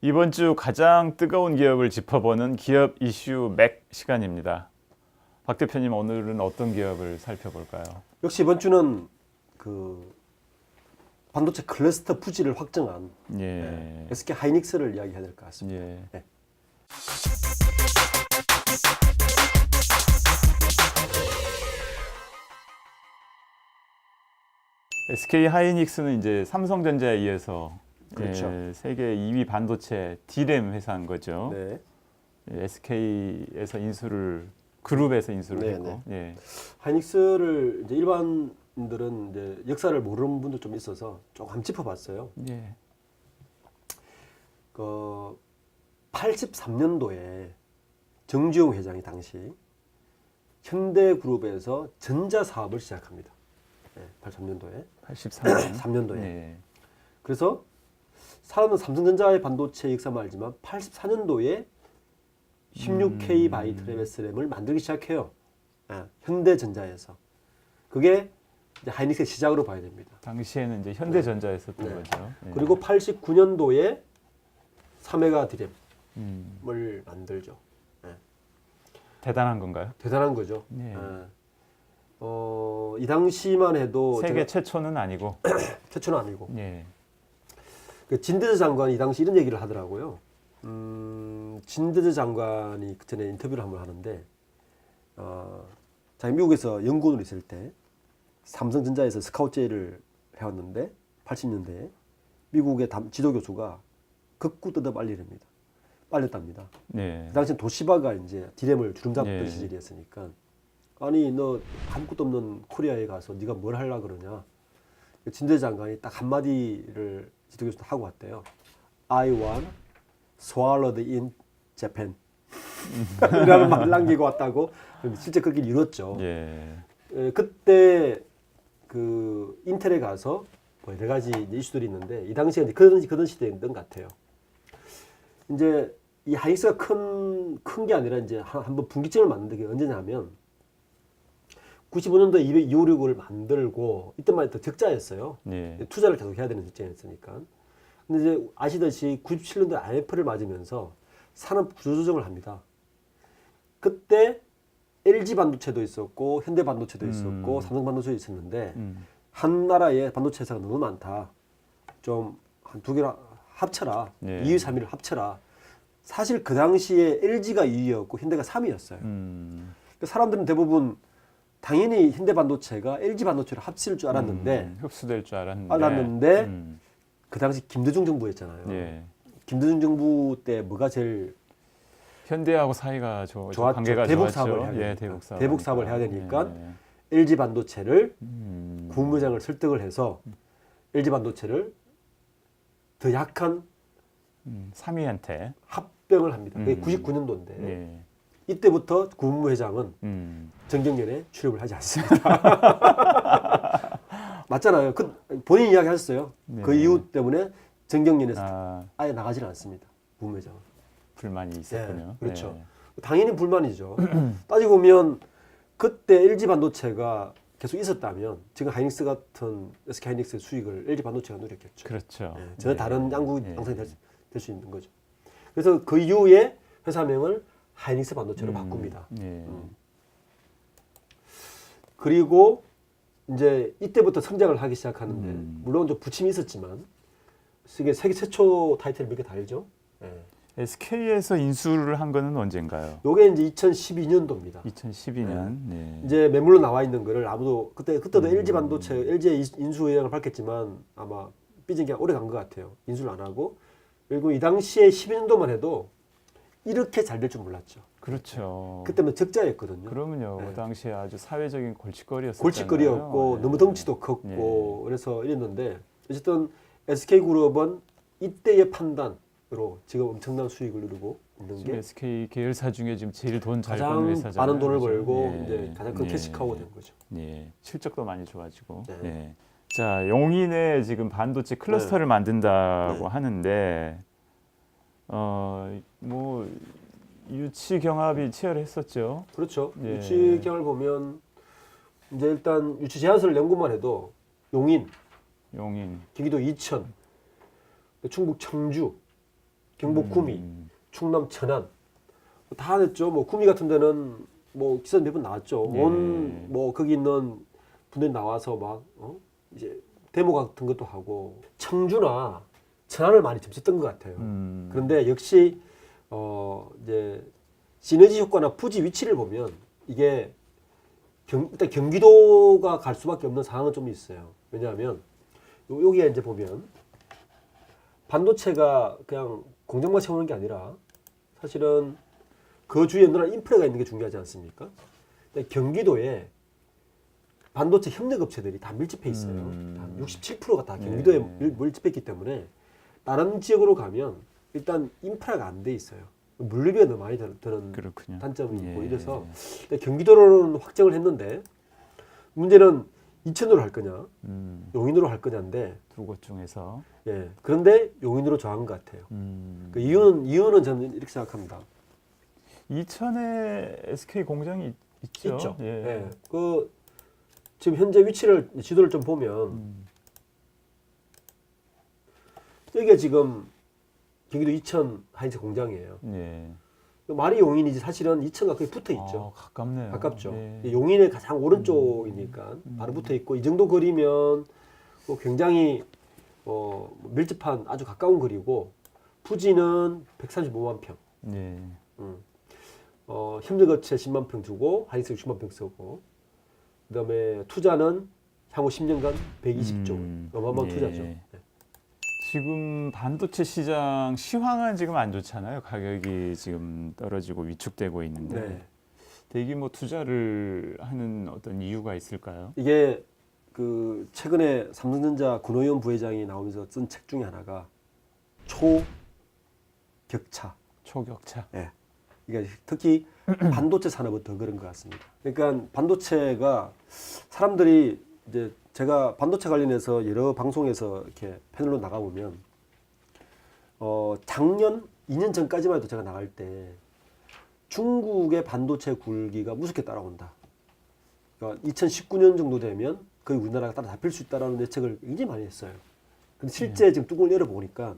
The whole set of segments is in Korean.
이번 주 가장 뜨거운 기업을 짚어보는 기업 이슈 맥 시간입니다. 박 대표님, 오늘은 어떤 기업을 살펴볼까요? 역시 이번 주는 그 반도체 클러스터 부지를 확정한 예. SK 하이닉스를 이야기해야 될 것 같습니다. 예. 네. SK 하이닉스는 이제 삼성전자에 이어서 그렇죠. 세계 2위 반도체 D램 회사인 거죠. 네. SK에서 인수를 그룹에서 인수를 네, 했고. 예. 하이닉스를 이제 일반인들은 이제 역사를 모르는 분도 좀 있어서 조금 한번 짚어봤어요. 예. 그 83년도에 정주영 회장이 당시 현대그룹에서 전자 사업을 시작합니다. 네, 83년도에. 83년. 3년도에. 예. 그래서 사람은 삼성전자의 반도체 역사만 알지만 84년도에 16K 바이 트레베스램을 만들기 시작해요. 현대전자에서. 그게 이제 하이닉스의 시작으로 봐야 됩니다. 당시에는 이제 현대전자에서 했던 네. 거죠. 예. 그리고 89년도에 3메가 디램을 만들죠. 대단한 건가요? 대단한 거죠. 예. 이 당시만 해도 세계 최초는 아니고. 최초는 아니고 예. 그 진대재 장관이 이 당시 이런 얘기를 하더라고요. 진대재 장관이 그 전에 인터뷰를 한번 하는데, 자기 미국에서 연구원으로 있을 때 삼성전자에서 스카우트제의를 해왔는데 80년대에 미국의 지도 교수가 극구 뜯어 빨리랍니다. 빨렸답니다. 예. 그 당시엔 도시바가 이제 디램을 주름 잡던 예. 시절이었으니까, 아니 너 아무것도 없는 코리아에 가서 네가 뭘 하려고 그러냐. 진대재 장관이 딱 한마디를 지도 교수한테 하고 왔대요. I want swallowed in Japan. 이라는 말을 남기고 왔다고. 실제 그렇게 이뤘죠. 예. 그때 그 인텔에 가서 뭐 여러 가지 이슈들이 있는데, 이 당시에 그런 시대였던 것 같아요. 이제 이 하이닉스가 큰 게 아니라 이제 한번 분기점을 만든 게 언제냐면 95년도에 256을 만들고, 이때만 해도 적자였어요. 예. 투자를 계속 해야 되는 입장이었으니까. 근데 이제 아시다시피 97년도에 IMF를 맞으면서 산업 구조조정을 합니다. 그때 LG 반도체도 있었고 현대 반도체도 있었고 삼성 반도체도 있었는데, 한 나라에 반도체 회사가 너무 많다. 좀 한 두 개를 합쳐라. 예. 2위, 3위를 합쳐라. 사실 그 당시에 LG가 2위였고 현대가 3위였어요. 그러니까 사람들은 대부분 당연히 현대 반도체가 LG 반도체를 합칠 줄 알았는데, 흡수될 줄 알았는데. 그 당시 김대중 정부였잖아요. 예. 김대중 정부 때 뭐가 제일 현대하고 사이가 좋았죠. 관계가 대북 좋았죠. 사업을 해야 되니까. 예, 대북 사업. 대북 사업을 해야 되니까 예. LG 반도체를 국무장을 설득을 해서 LG 반도체를 더 약한 3위한테. 합병을 합니다. 그게 99년도인데 예. 이때부터 국무회장은 정경련에 출입을 하지 않습니다. 맞잖아요. 본인 이야기 하셨어요. 네. 그 이유 때문에 정경련에서 아예 나가질 않습니다. 국무회장은. 불만이 있었군요. 네, 그렇죠. 예. 당연히 불만이죠. 따지고 보면 그때 LG 반도체가 계속 있었다면 지금 하이닉스 같은 SK 하이닉스의 수익을 LG 반도체가 누렸겠죠. 그렇죠. 예, 전혀 예. 다른 양국 예. 양상이 될 수 있는 거죠. 그래서 그 이후에 회사명을 하이닉스 반도체로 바꿉니다. 예. 그리고 이제 이때부터 성장을 하기 시작하는데, 물론 좀 부침이 있었지만 이게 세계 최초 타이틀 몇 개 달죠. 예. SK에서 인수를 한 거는 언젠가요? 요게 이제 2012년도입니다. 2012년. 예. 이제 매물로 나와 있는 거를 아무도 그때도 LG 반도체, LG의 인수 의향을 밝혔지만 아마 삐진 게 오래 간 것 같아요. 인수를 안 하고. 그리고 이 당시에 12년도만 해도 이렇게 잘 될 줄 몰랐죠. 그렇죠. 그때는 적자였거든요. 그러면요. 그 당시에 아주 사회적인 골칫거리였었잖아요. 골칫거리였고 예. 너무 덩치도 컸고 그래서 이랬는데, 어쨌든 SK그룹은 이때의 판단으로 지금 엄청난 수익을 누리고 있는 지금 게 SK 계열사 중에 지금 제일 돈 잘 버는 가장 회사잖아요. 많은 돈을 그죠? 벌고 예. 이제 가장 큰 예. 캐시카우가 된 거죠. 예. 실적도 많이 좋아지고. 네. 예. 자, 용인에 지금 반도체 클러스터를 만든다고 하는데, 뭐 유치 경합이 치열했었죠. 그렇죠. 예. 유치경을 보면 이제 일단 유치 제안서를 낸 것만 해도 용인, 용인. 경기도 이천, 충북 청주, 경북 구미, 충남 천안 다 됐죠. 뭐 구미 같은 데는 뭐 기사 몇 번 나왔죠. 예. 온 뭐 거기 있는 분들이 나와서 막 이제 데모 같은 것도 하고 청주나 천안을 많이 점쳤던 것 같아요. 그런데 역시 이제 시너지 효과나 부지 위치를 보면 이게 일단 경기도가 갈 수밖에 없는 상황은 좀 있어요. 왜냐하면 여기에 이제 보면 반도체가 그냥 공장만 세우는 게 아니라 사실은 그 주위에 누나 인프라가 있는 게 중요하지 않습니까? 근데 경기도에 반도체 협력업체들이 다 밀집해 있어요. 한 67%가 다 경기도에 밀집했기 때문에 다른 지역으로 가면 일단 인프라가 안 돼 있어요. 물류비가 너무 많이 드는 그렇군요. 단점이 있고 예. 이래서 경기도로는 확정을 했는데 문제는 이천으로 할 거냐 용인으로 할 거냐인데 두 곳 중에서 예 그런데 용인으로 정한 것 같아요. 그 이유는 저는 이렇게 생각합니다. 이천에 SK 공장이 있죠. 있죠. 예. 예. 그 지금 현재 위치를 지도를 좀 보면 여기가 지금 경기도 이천 하이닉스 공장이에요. 예. 말이 용인이지 사실은 이천과 거의 붙어 있죠. 가깝네요. 가깝죠. 예. 용인의 가장 오른쪽이니까 바로 붙어 있고 이 정도 거리면 뭐 굉장히 밀집한 아주 가까운 거리고 부지는 135만 평. 예. 협력업체 10만 평 주고 하이닉스 60만 평 쓰고 그다음에 투자는 향후 10년간 120조 어마어마한 예. 투자죠. 네. 지금 반도체 시장 시황은 지금 안 좋잖아요. 가격이 지금 떨어지고 위축되고 있는데 네. 대규모 투자를 하는 어떤 이유가 있을까요? 이게 그 최근에 삼성전자 군호연 부회장이 나오면서 쓴 책 중에 하나가 초격차. 초격차. 예. 이게 특히 반도체 산업은 더 그런 것 같습니다. 그러니까 반도체가 사람들이 이제 제가 반도체 관련해서 여러 방송에서 이렇게 패널로 나가보면 작년 2년 전까지만 해도 제가 나갈 때 중국의 반도체 굴기가 무섭게 따라온다. 그러니까 2019년 정도 되면 거의 우리나라가 따라잡힐 수 있다라는 예측을 굉장히 많이 했어요. 근데 실제 지금 뚜껑을 열어보니까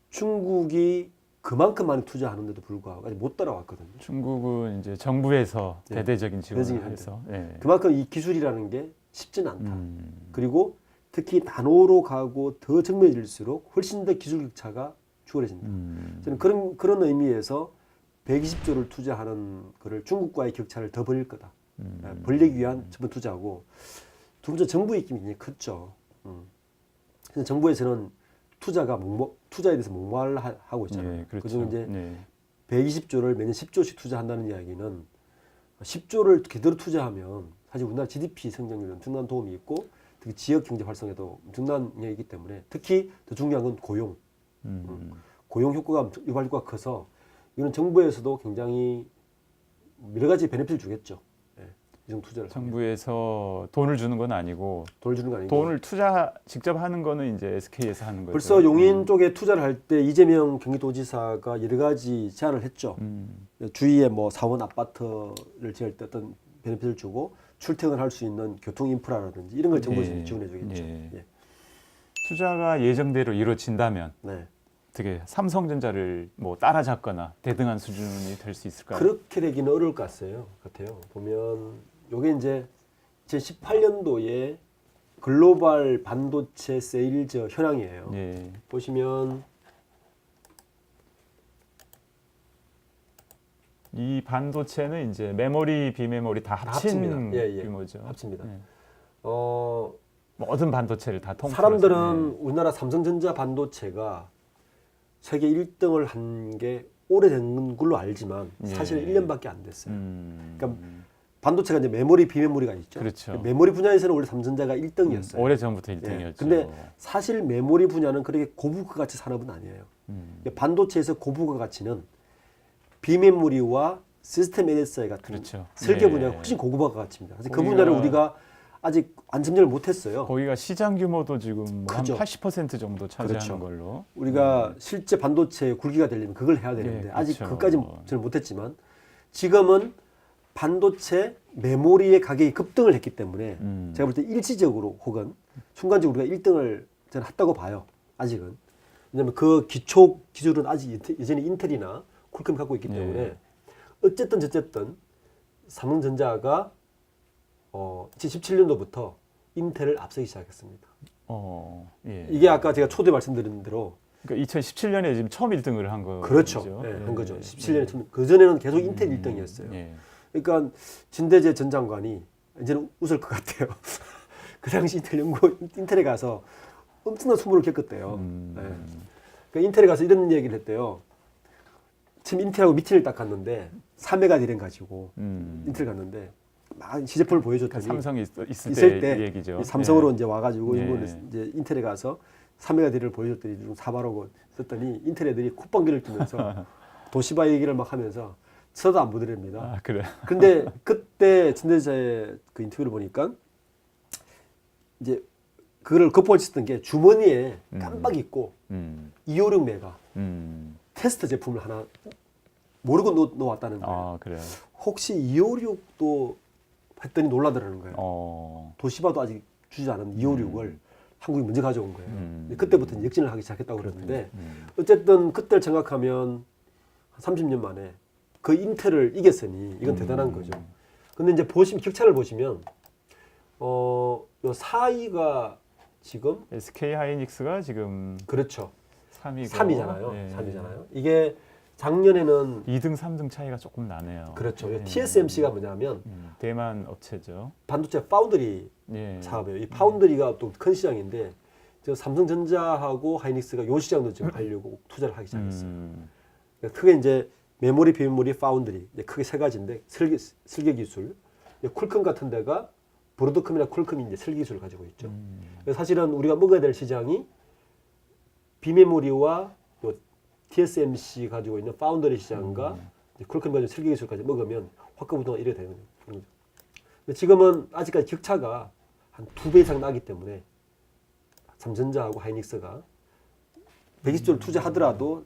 중국이 그만큼 많이 투자하는데도 불구하고 아직 못 따라왔거든요. 중국은 이제 정부에서 예. 대대적인 지원을 대대적인 해서 예. 그만큼 이 기술이라는 게 쉽지는 않다. 그리고 특히 나노로 가고 더 정밀해질수록 훨씬 더 기술 격차가 추월해진다. 저는 그런 의미에서 120조를 투자하는 거를 중국과의 격차를 더 벌릴 거다. 벌리기 위한 첫 투자고 두 번째 정부의 입김이 굉장히 컸죠. 그래서 정부에서는 투자에 대해서 목말하고 있잖아요. 예, 그렇죠. 그중에 이제 예. 120조를 매년 10조씩 투자한다는 이야기는 10조를 그대로 투자하면 사실 우리나라 GDP 성장률은 엄청난 도움이 있고 특히 지역 경제 활성에도 엄청난 영향이기 때문에 특히 더 중요한 건 고용. 고용 효과가 유발 효과가 커서 이건 정부에서도 굉장히 여러 가지 베네핏을 주겠죠. 예, 이 정도 투자를 정부에서 돈을 주는 건 아니고 돈을 주는 거 아니고 돈을 투자 직접 하는 거는 이제 SK에서 하는 거죠. 벌써 용인 쪽에 투자를 할 때 이재명 경기도지사가 여러 가지 제안을 했죠. 주위에 뭐 사원 아파트를 지을 때 어떤 베네핏을 주고 출퇴근할 수 있는 교통 인프라라든지 이런 걸 정부에서 예. 지원해 주겠죠. 예. 예. 투자가 예정대로 이루어진다면 네. 어떻게 삼성전자를 뭐 따라잡거나 대등한 수준이 될 수 있을까요? 그렇게 되기는 어려울 것 같아요. 보면 요게 이제 2018년도에 글로벌 반도체 세일즈 현황이에요. 예. 보시면 이 반도체는 이제 메모리, 비메모리 다 합친 합칩니다. 예. 규모죠. 합칩니다. 예. 모든 반도체를 다 통틀어서. 사람들은 우리나라 삼성전자 반도체가 세계 1등을 한 게 오래된 걸로 알지만 사실 예. 1년밖에 안 됐어요. 음. 그러니까 반도체가 이제 메모리, 비메모리가 있죠. 그렇죠. 메모리 분야에서는 원래 삼성전자가 1등이었어요. 오래 전부터 1등이었죠. 예. 근데 사실 메모리 분야는 그렇게 고부가 가치 산업은 아니에요. 반도체에서 고부가 가치는 비메모리와 시스템 에디서의 같은 그렇죠. 설계 예. 분야가 훨씬 고부가 가치입니다. 그래서 그 거기가- 분야를 우리가 아직 안점령을 못했어요. 거기가 시장 규모도 지금 뭐한 크죠. 80% 정도 차지하는 그렇죠. 걸로. 우리가 실제 반도체 굴기가 되려면 그걸 해야 되는데 예, 아직 그렇죠. 그까지 저는 못했지만 지금은 반도체 메모리의 가격이 급등을 했기 때문에 제가 볼 때 일시적으로 혹은 순간적으로 우리가 1등을 저는 했다고 봐요. 아직은. 왜냐하면 그 기초 기술은 아직 여전히 인텔이나 퀄컴이 갖고 있기 때문에 예. 어쨌든 삼성전자가 2017년도부터 인텔을 앞서기 시작했습니다. 예. 이게 아까 제가 초대 말씀드린 대로 그러니까 2017년에 지금 처음 1등을 한 거죠. 그렇죠. 예, 한 거죠. 17년에 처음. 그 전에는 계속 인텔 1등이었어요. 예. 그러니까 진대재 전 장관이 이제는 웃을 것 같아요. 그 당시 인텔에 가서 엄청난 수모를 겪었대요. 예. 그러니까 인텔에 가서 이런 얘기를 했대요. 지금 인텔하고 미팅을 딱 갔는데 3회가 디램 가지고 인텔 갔는데 막 시제품을 보여줬더니 삼성이 있을 때 때 얘기죠. 이 삼성으로 예. 이제 와가지고 예. 이제 인텔에 가서 3회가 디램을 보여줬더니 좀 사바라고 썼더니 인텔 애들이 콧방귀를 뀌면서 도시바 얘기를 막 하면서 쳐도 안 보더랍니다. 아, 그래. 근데 그때 진대자의 그 인터뷰를 보니까 이제 그거를 극복할 수 있었던 게 주머니에 깜빡 잊고 256 메가 테스트 제품을 하나 모르고 넣어왔다는 거예요. 아, 그래요. 혹시 256도 했더니 놀라더라는 거예요. 도시바도 아직 주지 않은 256을 한국이 먼저 가져온 거예요. 근데 그때부터 이제 역진을 하기 시작했다고 그러는데 어쨌든 그때를 생각하면 한 30년 만에 그 인텔을 이겼으니 이건 대단한 거죠. 근데 이제 격차를 보시면 요 4위가 지금 SK 하이닉스가 지금 그렇죠. 3위고 3위잖아요. 예. 3위잖아요. 이게 작년에는 2등, 3등 차이가 조금 나네요. 그렇죠. 예. TSMC가 뭐냐면 대만 업체죠. 반도체 파운드리 예. 사업이에요. 이 파운드리가 또 큰 시장인데 저 삼성전자하고 하이닉스가 요 시장도 지금 가려고 투자를 하기 시작했어요. 그러니까 크게 이제 메모리, 비메모리, 파운드리 이제 크게 세 가지인데 설계 기술, 퀄컴 같은 데가 브로드컴이나 퀄컴이 이제 설계 기술을 가지고 있죠. 그래서 사실은 우리가 먹어야 될 시장이 비메모리와 요 TSMC 가지고 있는 파운드리 시장과 퀄컴 가지고 설계 기술까지 먹으면 화급우동화 이래 되는 거죠. 근데 지금은 아직까지 격차가 한 2배 이상 나기 때문에 삼성전자하고 하이닉스가 120조를 투자하더라도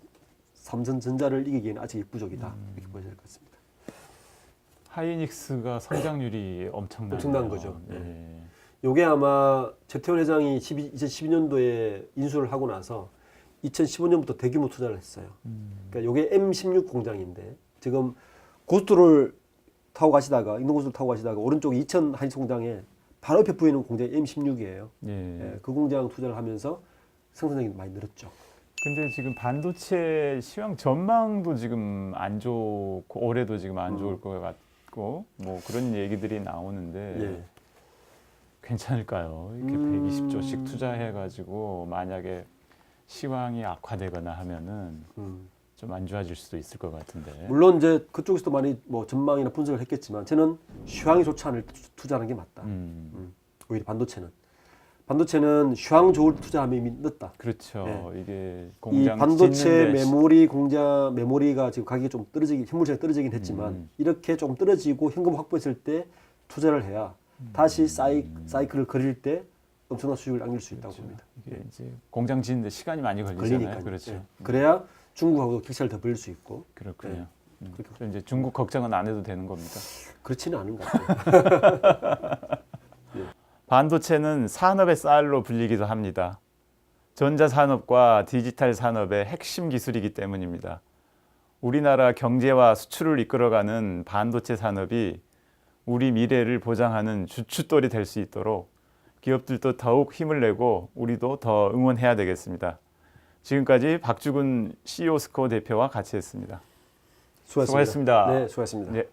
삼성전자를 이기기에는 아직 역부족이다. 이렇게 보셔야 될 것 같습니다. 하이닉스가 성장률이 엄청난 거죠. 예. 요게 아마 최태원 회장이 2012년도에 인수를 하고 나서 2015년부터 대규모 투자를 했어요. 그러니까 요게 M16 공장인데 지금 고속도로를 타고 가시다가 인도고속도로 타고 가시다가 오른쪽 이천 하이닉스 공장에 바로 옆에 보이는 공장이 M16이에요. 예. 그 공장 투자를 하면서 생산량이 많이 늘었죠. 근데 지금 반도체 시황 전망도 지금 안 좋고 올해도 지금 안 좋을 것 같고 뭐 그런 얘기들이 나오는데 예. 괜찮을까요? 이렇게 120조씩 투자해가지고 만약에 시황이 악화되거나 하면은 좀 안 좋아질 수도 있을 것 같은데. 물론 이제 그쪽에서도 많이 뭐 전망이나 분석을 했겠지만 저는 시황이 좋지 않을 때 투자하는 게 맞다. 오히려 반도체는 시황 좋을 때 투자하면 이미 늦다. 그렇죠. 예. 이게 이 공장 반도체 짓는데 메모리 공장 메모리가 지금 가격이 좀 떨어지긴 현물차가 떨어지긴 했지만 이렇게 좀 떨어지고 현금 확보했을 때 투자를 해야 다시 사이클을 그릴 때 엄청난 수익을 남길 수 있다고 봅니다. 이게 이제 공장 짓는데 시간이 많이 걸리잖아요. 걸리니까 그렇죠. 예. 그래야 중국하고 격차를 더 벌릴 수 있고 그렇군요. 예. 그래서 이제 중국 걱정은 안 해도 되는 겁니까? 그렇지는 않은 것 같아요. 반도체는 산업의 쌀로 불리기도 합니다. 전자산업과 디지털 산업의 핵심 기술이기 때문입니다. 우리나라 경제와 수출을 이끌어가는 반도체 산업이 우리 미래를 보장하는 주춧돌이 될 수 있도록 기업들도 더욱 힘을 내고 우리도 더 응원해야 되겠습니다. 지금까지 박주근 CEO 스코어 대표와 같이 했습니다. 수고하셨습니다. 네, 수고하셨습니다. 네.